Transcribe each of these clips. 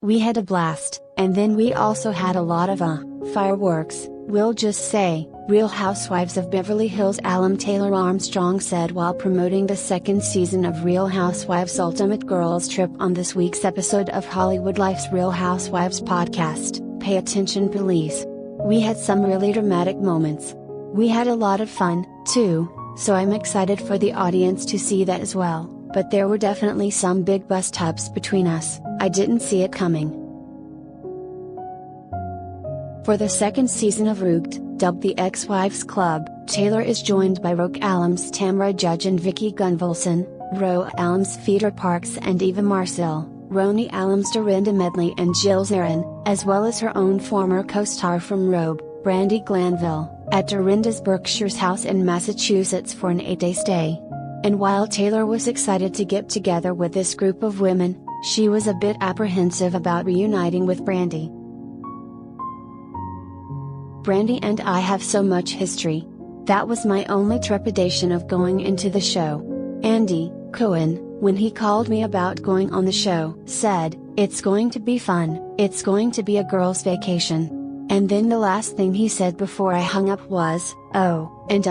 We had a blast, and then we also had a lot of fireworks, we'll just say," Real Housewives of Beverly Hills alum Taylor Armstrong said while promoting the second season of Real Housewives' Ultimate Girls Trip on this week's episode of HollywoodLife's Real Housewives podcast, Pay Attention Puh-Lease. "We had some really dramatic moments. We had a lot of fun, too, so I'm excited for the audience to see that as well, but there were definitely some big bust-ups between us, I didn't see it coming." For the second season of RHUGT, dubbed the Ex-Wives Club, Taylor is joined by RHUGT alums Tamra Judge and Vicki Gunvalson, RHUGT alums Phaedra Parks and Eva Marcille, RHONY alums Dorinda Medley and Jill Zarin, as well as her own former co-star from RHUGT, Brandi Glanville, at Dorinda's Berkshire's house in Massachusetts for an 8-day stay. And while Taylor was excited to get together with this group of women, she was a bit apprehensive about reuniting with Brandi. "Brandi and I have so much history. That was my only trepidation of going into the show." Andy Cohen, when he called me about going on the show, said, "It's going to be fun, it's going to be a girls' vacation." And then the last thing he said before I hung up was, "Oh, and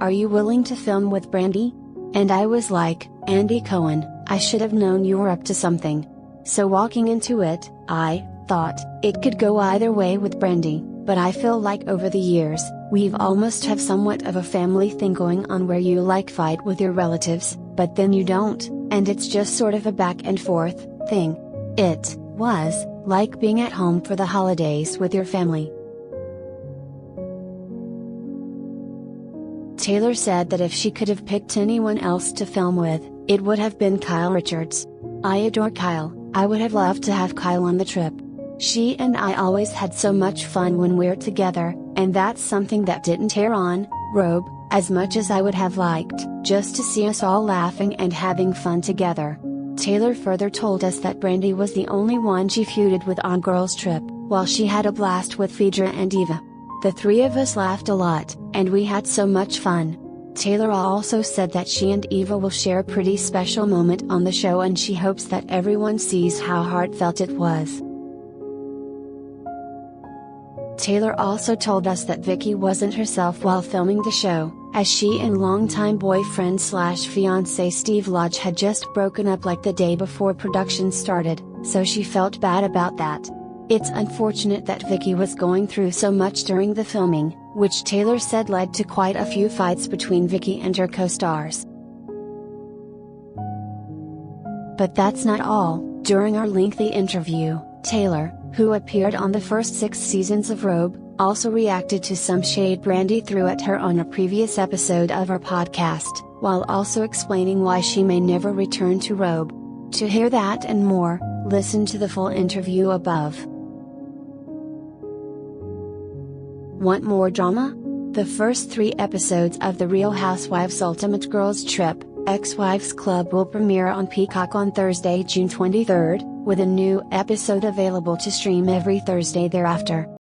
are you willing to film with Brandi?" And I was like, "Andy Cohen, I should have known you were up to something." So walking into it, I thought, it could go either way with Brandi, but I feel like over the years, we've almost have somewhat of a family thing going on where you like fight with your relatives, but then you don't, and it's just sort of a back and forth thing. It was like being at home for the holidays with your family. Taylor said that if she could have picked anyone else to film with, it would have been Kyle Richards. "I adore Kyle, I would have loved to have Kyle on the trip. She and I always had so much fun when we're together, and that's something that didn't air on RHUGT, as much as I would have liked, just to see us all laughing and having fun together." Taylor further told us that Brandi was the only one she feuded with on Girls Trip, while she had a blast with Phaedra and Eva. "The three of us laughed a lot, and we had so much fun." Taylor also said that she and Eva will share a pretty special moment on the show and she hopes that everyone sees how heartfelt it was. Taylor also told us that Vicki wasn't herself while filming the show, as she and longtime boyfriend/fiancé Steve Lodge had just broken up like the day before production started, so she felt bad about that. It's unfortunate that Vicki was going through so much during the filming, which Taylor said led to quite a few fights between Vicki and her co-stars. But that's not all. During our lengthy interview, Taylor, who appeared on the first 6 seasons of RHUGT, also reacted to some shade Brandi threw at her on a previous episode of our podcast, while also explaining why she may never return to RHUGT. To hear that and more, listen to the full interview above. Want more drama? The first 3 episodes of the Real Housewives Ultimate Girls Trip, Ex-Wives Club will premiere on Peacock on Thursday, June 23rd, with a new episode available to stream every Thursday thereafter.